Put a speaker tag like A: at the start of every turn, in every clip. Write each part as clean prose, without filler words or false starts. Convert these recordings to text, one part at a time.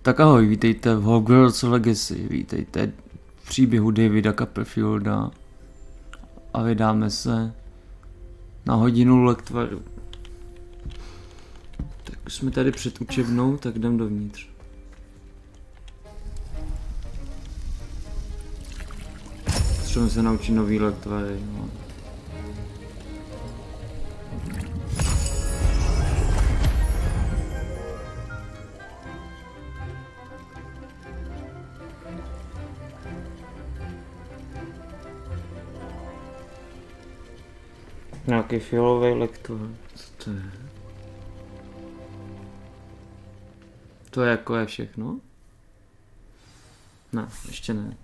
A: Tak ahoj, vítejte v Hogwarts Legacy, vítejte v příběhu Davida Copperfielda a vydáme se na hodinu lektvaru. Tak už jsme tady před učebnou, tak jdem dovnitř. Potřebujeme se naučit nový lektvary. No. Nějaký fialový lektvar, co to je? To je jako je všechno? Ne, ještě ne.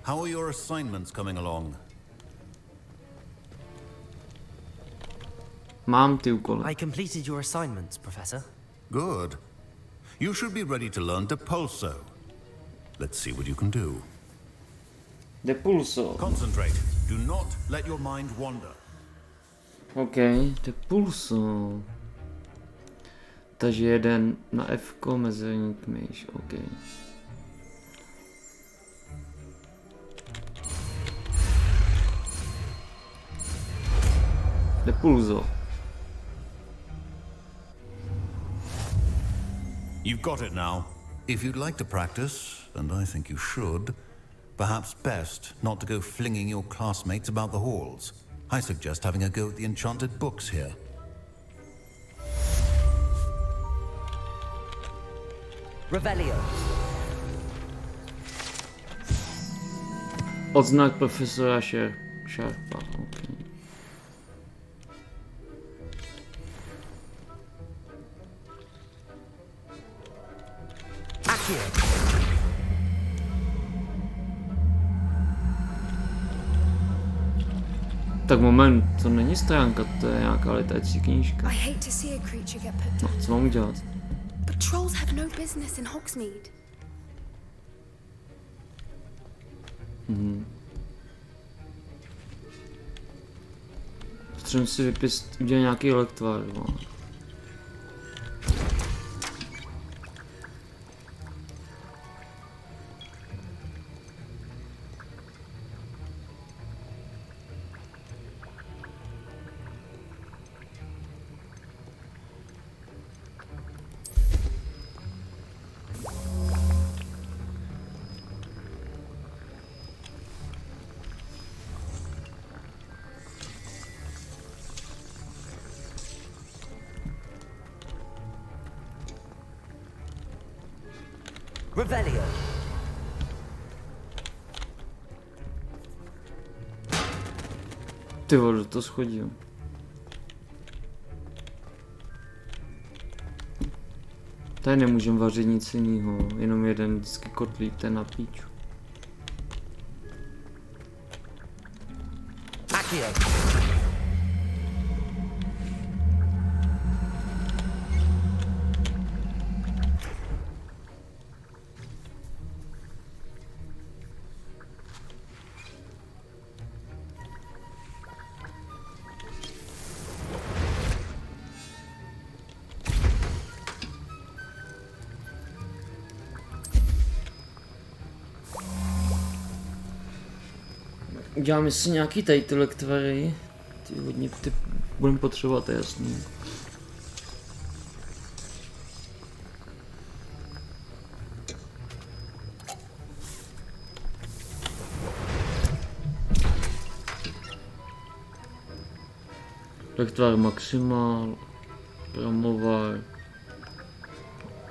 B: How are your assignments coming along?
A: Mám ty úkoly.
C: I completed your assignments, Professor.
B: Good. You should be ready to learn Depulso. Let's see what you can do.
A: Depulso.
B: Concentrate. Do not let your mind wander.
A: OK, Depulso. Takže jeden na F-ko, mezerník, myš, OK. Depulso.
B: You've got it now. If you'd like to practice, and I think you should, perhaps best not to go flinging your classmates about the halls. I suggest having a go at the enchanted books here.
C: Revelio.
A: Odznak profesora Sharpa, OK.
C: Accio.
A: Tak moment, to není stránka, to je nějaká letající knížka. No, co mám udělat?
D: But trolls have no business in Hogsmeade.
A: Potřebuji si udělat nějaký lektvar, no.
C: Revelio.
A: Ty vole, to schodil. Tady nemůžem vařit nic jiného, jenom jeden vždycky kotlík, ten na píču.
C: Accio.
A: Uděláme si nějaký tady ty lektvary. Ty hodně ty budeme potřebovat, to je jasný. Lektvar maximál, ramovar,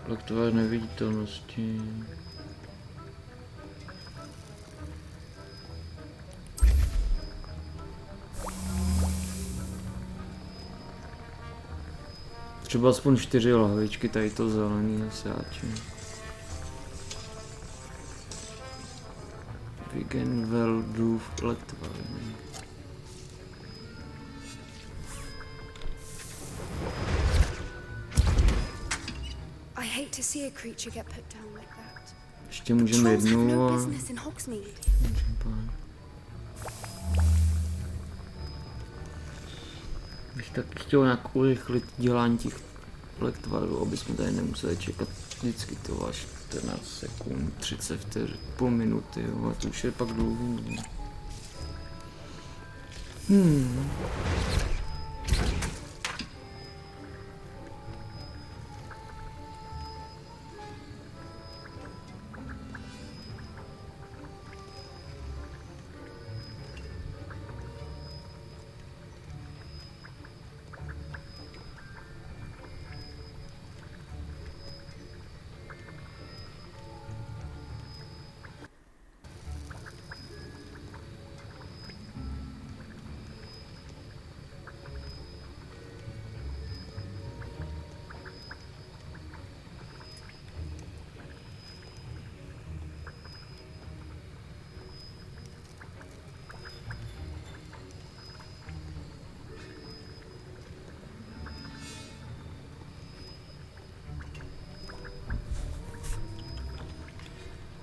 A: lektvar neviditelnosti. Třeba aspoň 4 lahvičky, tady to zelený hasáče. Vigenveldův lektvar. Ještě můžeme jednu a... Bych tak chtěl nějak urychlit dělání těch lektvaru, aby jsme tady nemuseli čekat vždycky to až 14 sekund, 30 vteřin, půl minuty, jo, a to už je pak dlouho.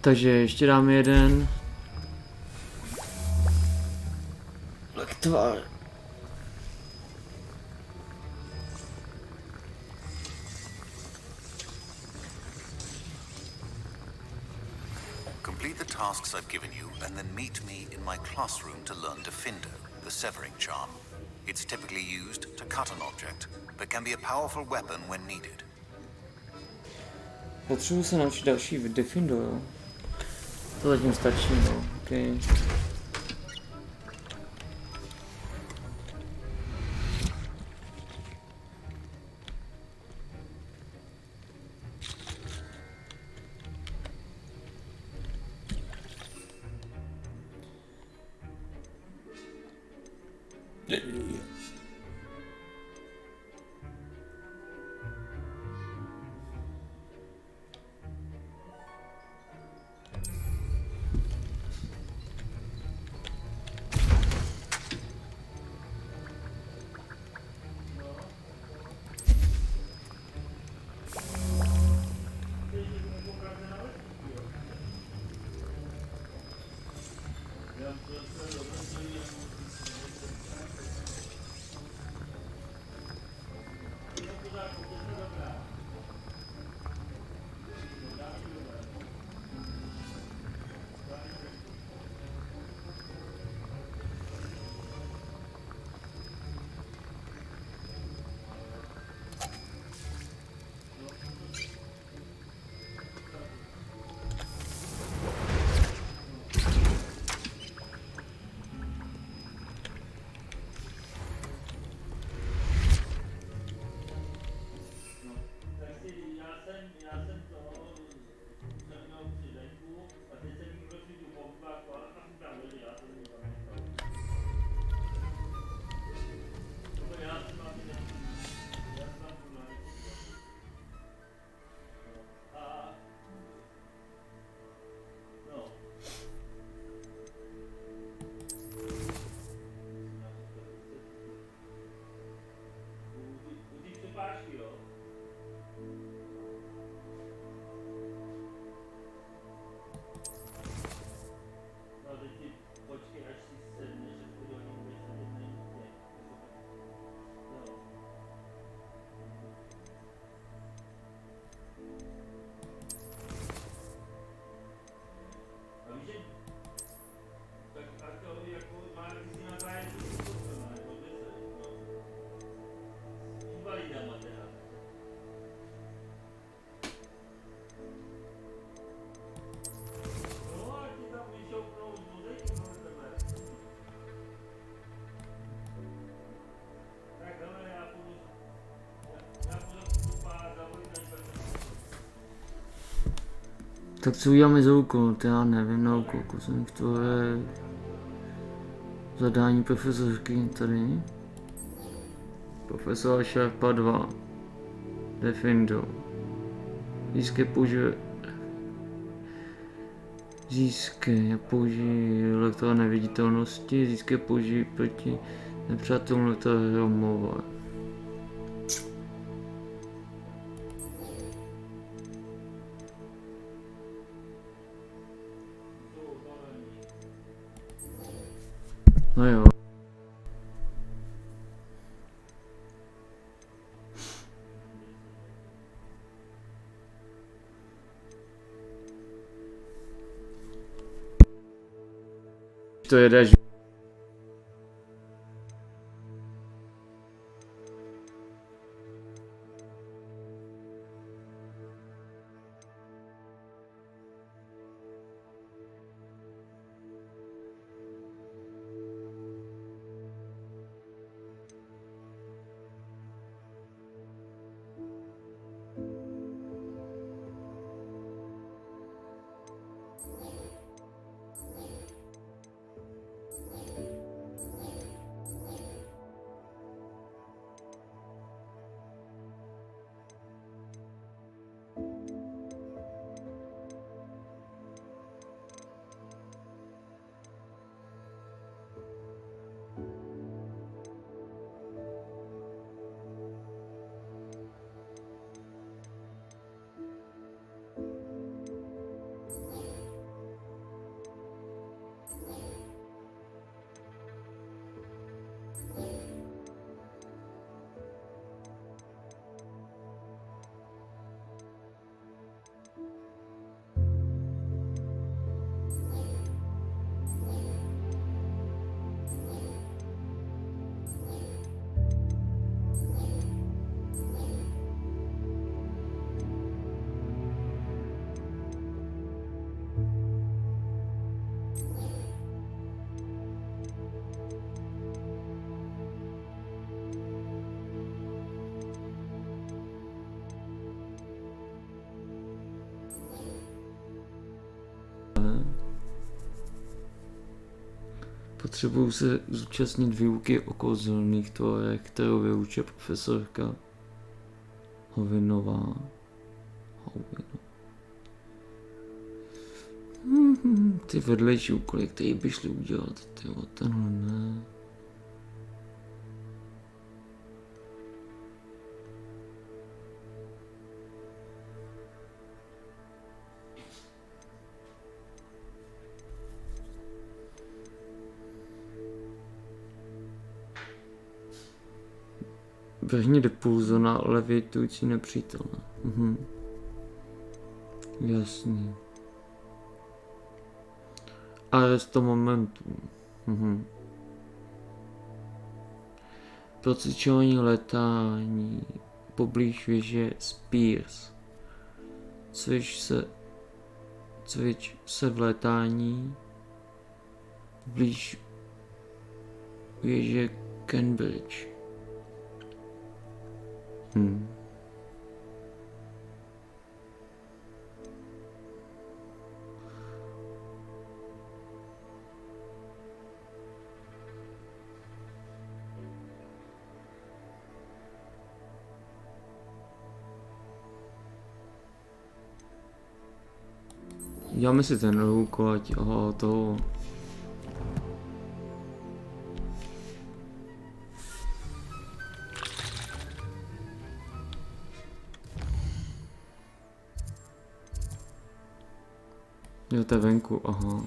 A: Takže ještě dáme jeden lektvar.
B: Complete the tasks I've given you and then meet me in my classroom to learn Diffindo, the severing charm. It's typically used to cut an object, but can be a powerful weapon when needed.
A: Potřebuji se naučit další v Diffindo, jo? To zatím stačí, no, okej. Tak co uděláme za úkol? To já nevím, na úkol, to je zadání profesorky tady. Profesor Šarpa 2. Diffindo. Získej použij lektora neviditelnosti, získej použij proti nepřátelům lektora hromové. No jo. To jedeš. Potřebuju se zúčastnit výuky o kouzelných tvorech, kterou vyučuje profesorka Hovinová. Ty vedlejší úkoly, které by šly udělat, tenhle ne. Vrhni do pulzu na levitující nepřítele. Jasný. Arresto momentu. Procvičování letání poblíž věže Spears. Cvič se v letání blíž věže Cambridge. Děláme si ten úkol, ať toho. Jo, to je venku, aha.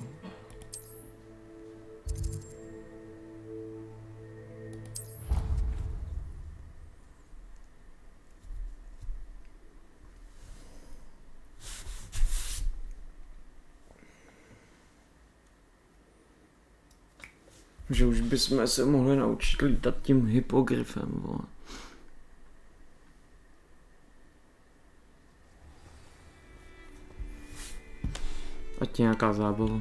A: Že už bychom se mohli naučit lítat tím hypogryfem, vole. Ať nějaká zábava.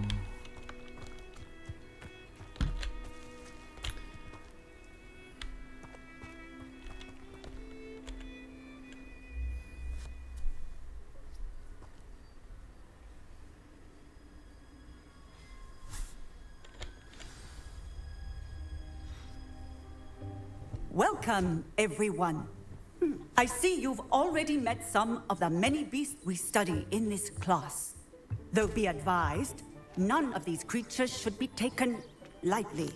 E: Welcome, everyone. I see you've already met some of the many beasts we study in this class. Though be advised, none of these creatures should be taken lightly.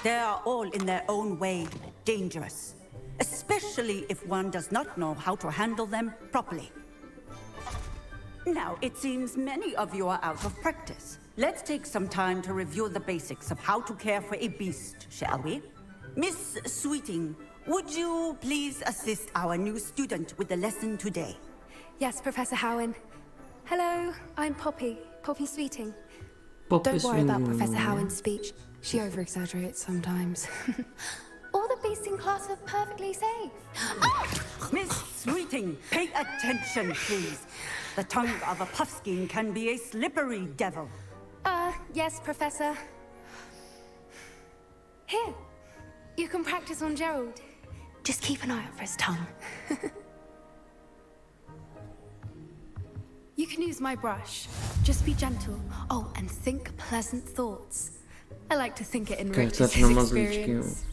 E: They are all in their own way dangerous, especially if one does not know how to handle them properly. Now, it seems many of you are out of practice. Let's take some time to review the basics of how to care for a beast, shall we? Miss Sweeting, would you please assist our new student with the lesson today?
D: Yes, Professor Howen. Hello, I'm Poppy Sweeting. Don't worry about
A: Popisuju,
D: Professor
A: no.
D: Howard's speech. She over-exaggerates sometimes. All the beasts in class are perfectly safe. Ah!
E: Miss Sweeting, pay attention, please. The tongue of a puffskein can be a slippery devil.
D: Yes, Professor. Here, you can practice on Gerald. Just keep an eye out for his tongue. You can use my brush. Just be gentle. Oh, and think pleasant thoughts. I like to think it enriches
A: Kecať
D: his
A: na mazlíčky, jo.
D: experience.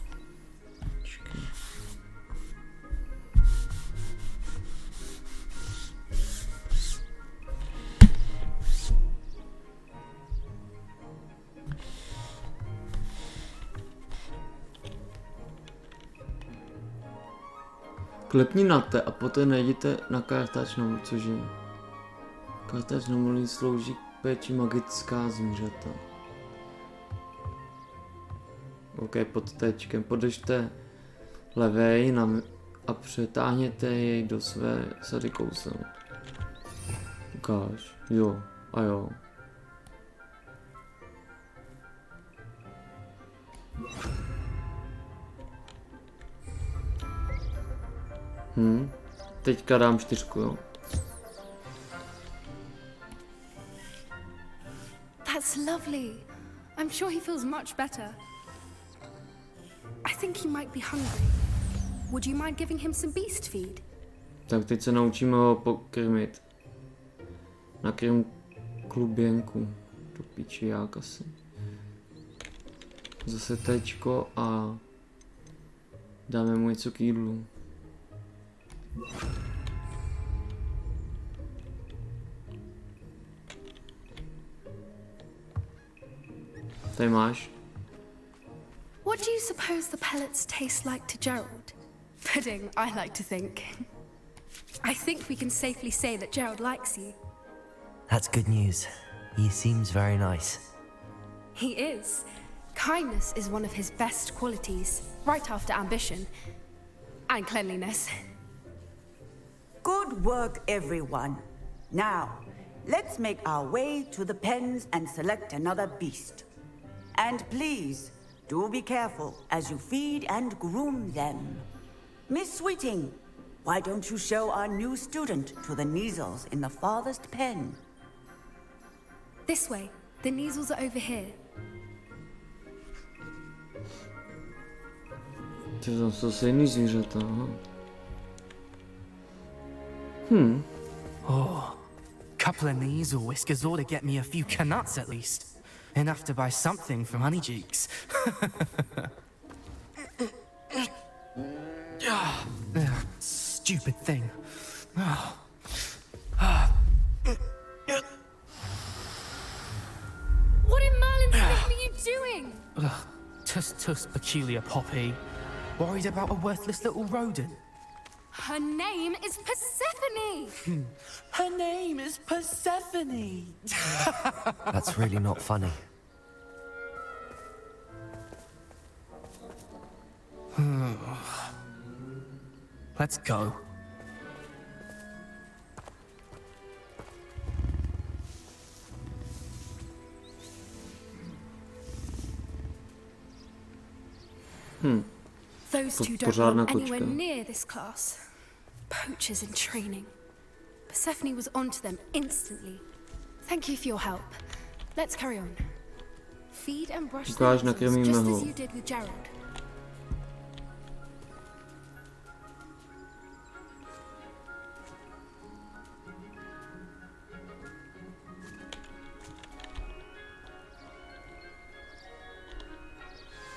A: Počkej. Klepni na T a poté najděte na kartáč na cože? Kartáč na molí slouží k péči magická zvířata. OK, pod tečkem. Podržte levej a přetáhněte jej do své sady kousel. Ukáž. Jo. A jo. Teďka dám 4, jo.
D: That's lovely. I'm sure he feels much better. I think he might be hungry. Would you mind giving him some beast feed?
A: Tak teď se naučíme ho pokrmit. Nakrm kluběnku. Do píči jak asi. Zase tečko a dáme mu něco k jídlu. Tady máš.
D: What do you suppose the pellets taste like to Gerald? Pudding, I like to think. I think we can safely say that Gerald likes you.
C: That's good news. He seems very nice.
D: He is. Kindness is one of his best qualities, right after ambition. And cleanliness.
E: Good work, everyone. Now, let's make our way to the pens and select another beast. And please, do be careful as you feed and groom them. Miss Sweeting, why don't you show our new student to the Neasels in the farthest pen?
D: This way. The Neasels are over here.
A: To tam jsou zase jiný zvířata, aha.
F: Couple of knees or whiskers ought to get me a few canuts at least. Enough to buy something from Honeycheeks. Stupid thing.
D: What in Merlin's name are you doing?
F: Tus peculiar poppy. Worried about a worthless little rodent.
D: Her name is Persephone!
F: Her name is Persephone.
C: That's really not funny.
F: Let's go.
D: Those two don't
A: Pořádná
D: belong anywhere
A: kočka.
D: near this class. Poachers in training. Persephone was onto them instantly. Thank you for your help. Let's carry on. Feed and brush the
A: Ukáž,
D: Neasels,
A: nakrmíme
D: just
A: ho.
D: as you did with Gerald.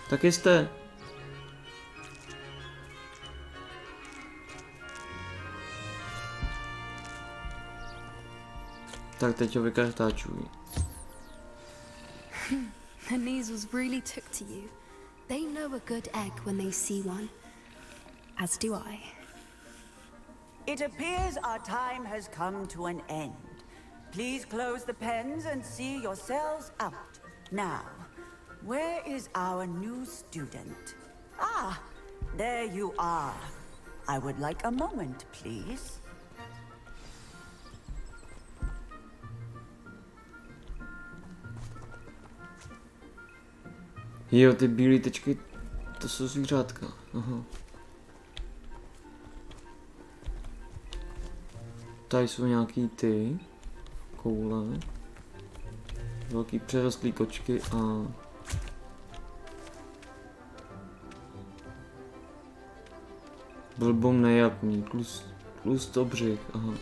A: Taky jste. Tak teď ho vykartáčuji.
D: The Neasels really took to you. They know a good egg when they see one. As do I.
E: It appears our time has come to an end. Please close the pens and see yourselves out. Now, where is our new student? Ah, there you are. I would like a moment, please.
A: Jo, ty bílé tečky, to jsou zvířátka. Aha. Tady jsou nějaký ty koule. Velký přerostlý kočky a blbom nejapný, tlustobřih, aha.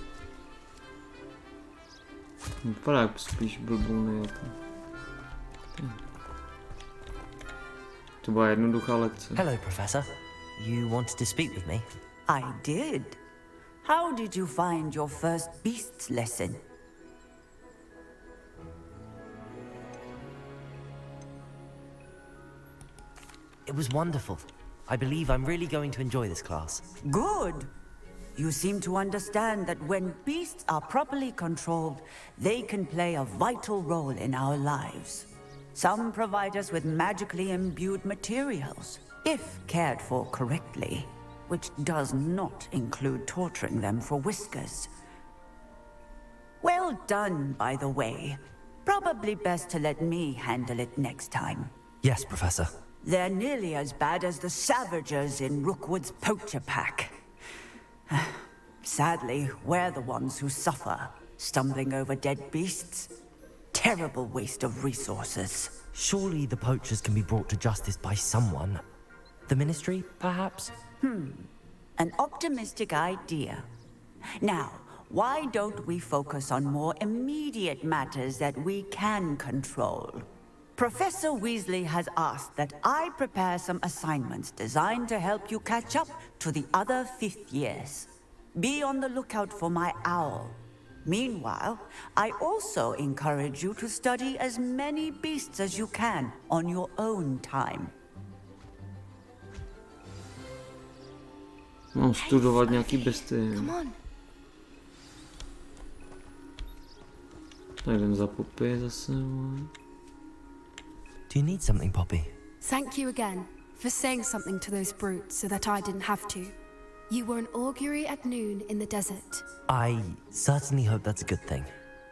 A: Vypadá jak spíš blbom nejapný. To byla jednoduchá lekce.
C: Hello, Professor. You wanted to speak with me?
E: I did. How did you find your first beasts lesson?
C: It was wonderful. I believe I'm really going to enjoy this class.
E: Good. You seem to understand that when beasts are properly controlled, they can play a vital role in our lives. Some provide us with magically imbued materials, if cared for correctly, which does not include torturing them for whiskers. Well done, by the way. Probably best to let me handle it next time.
C: Yes, Professor.
E: They're nearly as bad as the Savagers in Rookwood's poacher pack. Sadly, we're the ones who suffer, stumbling over dead beasts. Terrible waste of resources.
C: Surely the poachers can be brought to justice by someone. The Ministry, perhaps?
E: An optimistic idea. Now, why don't we focus on more immediate matters that we can control? Professor Weasley has asked that I prepare some assignments designed to help you catch up to the other 5th years. Be on the lookout for my owl. Meanwhile, I also encourage you to study as many beasts as you can on your own time.
A: Mám studovat nějaký bestie.
D: Come on.
A: Tak jdem za Poppy zase.
C: Do you need something, Poppy?
D: Thank you again for saying something to those brutes so that I didn't have to. You were an augury at noon in the desert.
C: I certainly hope that's a good thing.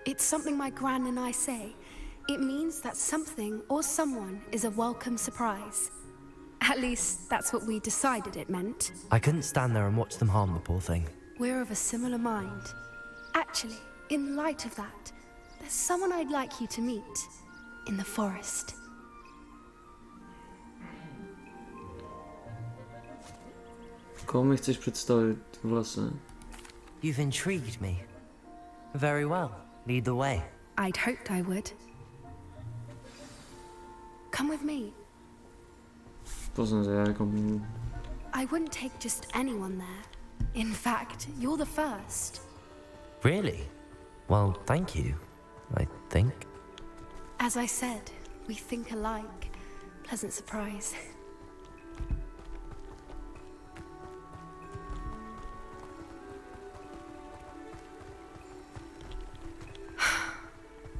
D: It's something my gran and I say. It means that something or someone is a welcome surprise. At least that's what we decided it meant.
C: I couldn't stand there and watch them harm the poor thing.
D: We're of a similar mind. Actually, in light of that, there's someone I'd like you to meet in the forest.
A: Koho mi chceš představit v lese?
C: You've intrigued me. Very well. Lead the way.
D: I'd hoped I would. Come with me.
A: To jsem se jako...
D: I wouldn't take just anyone there. In fact, you're the first.
C: Really? Well, thank you, I think.
D: As I said, we think alike. Pleasant surprise.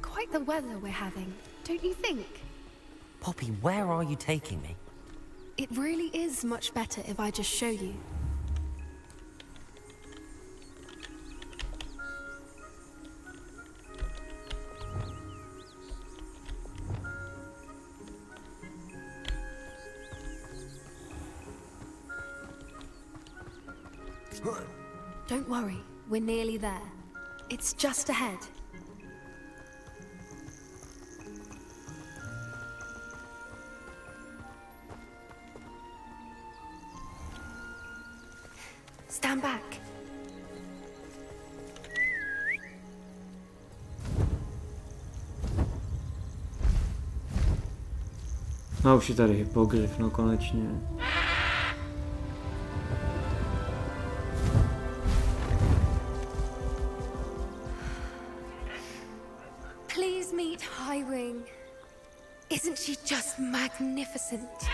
D: Quite the weather we're having, don't you think?
C: Poppy, where are you taking me?
D: It really is much better if I just show you. Don't worry, we're nearly there. It's just ahead. Stand back.
A: A už je tady hypogryf, no konečně.
D: Please meet Highwing. Isn't she just magnificent?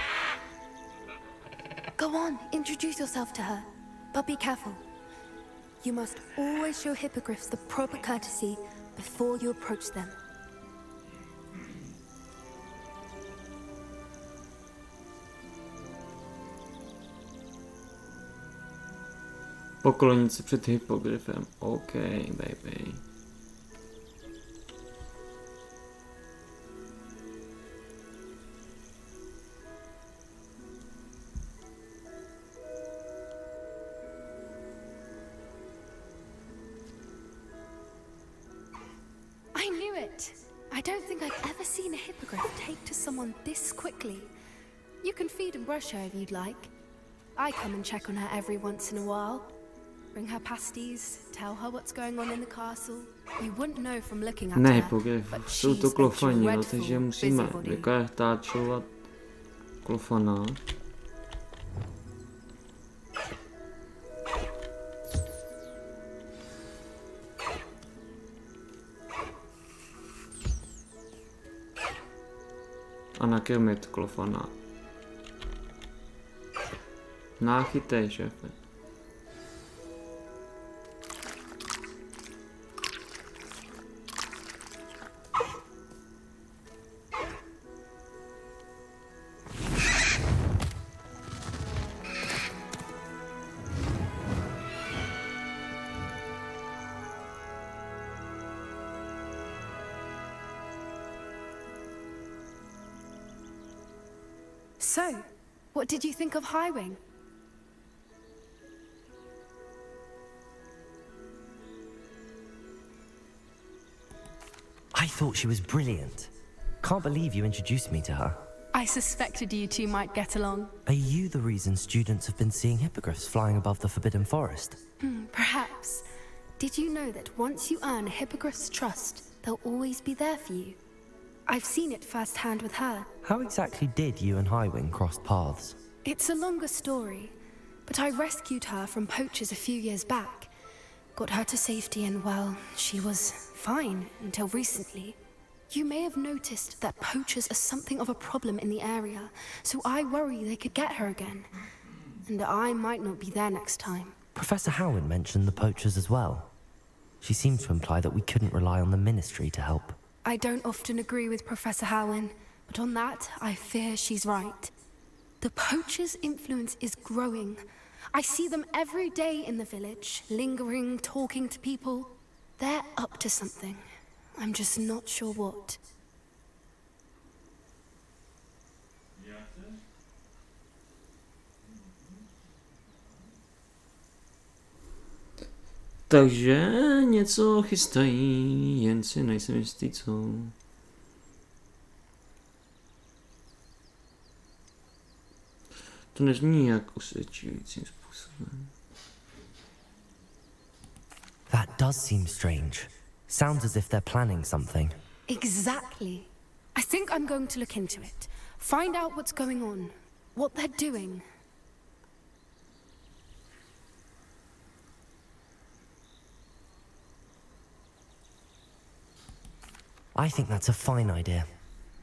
D: Go on, introduce yourself to her. But be careful. You must always show hippogriffs the proper courtesy before you approach them.
A: Poklonit se před hypogryfem. OK, baby.
D: great. I don't think I've ever seen a hippogriff take to someone this quickly. You can feed and brush her if you'd like. I come and check on her every once in a while. Bring her pasties, tell her what's going on in the castle. You wouldn't know from looking at
A: Ne,
D: her,
A: hypogryf,
D: but
A: jsou to
D: she's a
A: klofani, no,
D: dreadful
A: takže musíme
D: busybody.
A: vykartáčovat klofana. A nakrmit klofana. Náchytej, šéfe.
D: So, what did you think of Highwing?
C: I thought she was brilliant. Can't believe you introduced me to her.
D: I suspected you two might get along.
C: Are you the reason students have been seeing hippogriffs flying above the Forbidden Forest?
D: Perhaps. Did you know that once you earn a hippogriff's trust, they'll always be there for you? I've seen it firsthand with her.
C: How exactly did you and Highwing cross paths?
D: It's a longer story, but I rescued her from poachers a few years back. Got her to safety and, well, she was fine until recently. You may have noticed that poachers are something of a problem in the area, so I worry they could get her again. And I might not be there next time.
C: Professor Howin mentioned the poachers as well. She seemed to imply that we couldn't rely on the Ministry to help.
D: I don't often agree with Professor Howin, but on that, I fear she's right. The poachers' influence is growing. I see them every day in the village, lingering, talking to people. They're up to something. I'm just not sure what.
A: Takže něco chystají, jen si nejsem jistý co. To nezní jak usvědčujícím způsobem.
C: That does seem strange. Sounds as if they're planning something.
D: Exactly. I think I'm going to look into it. Find out what's going on, what they're doing.
C: I think that's a fine idea.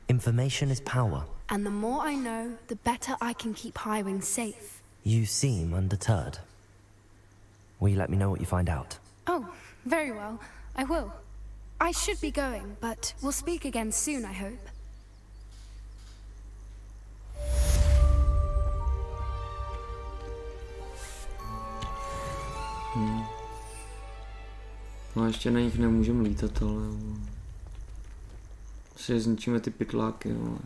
C: Information is power.
D: And the more I know, the better I can keep Highwing safe.
C: You seem undeterred. Will you let me know what you find out?
D: Oh, very well. I will. I should be going, but we'll speak again soon, I hope.
A: No ještě na nich nemůžeme lítat, ale si zničíme ty pytláky, ale...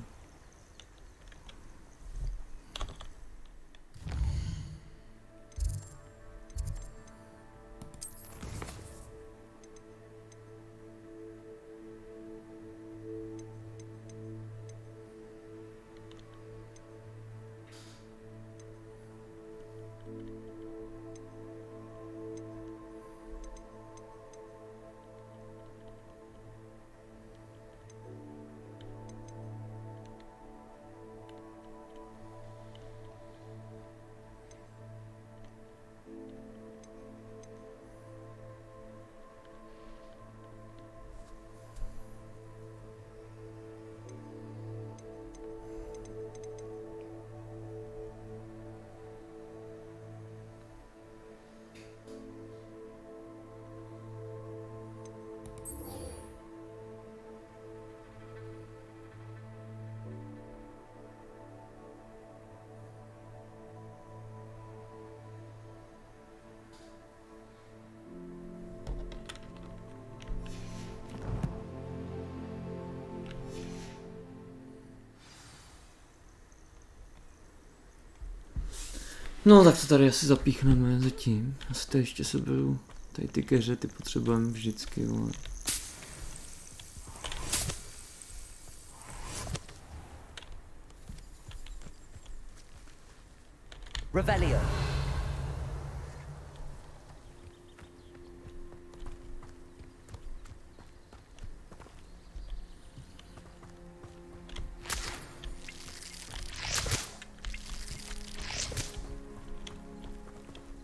A: No tak to tady asi zapíchneme zatím. Asi to ještě seberu. Tady ty keře, ty potřebujeme vždycky, vole.
G: Revelio.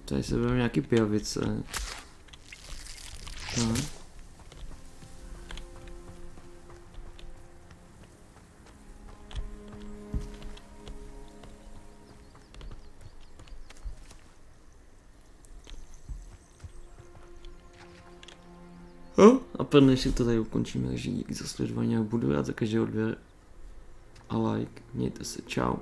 A: Tady se budou nějaký pijavice. No. A pro dnešek to tady ukončíme, takže díky za sledování a budu rád za každý odběr a like. Mějte se, čau.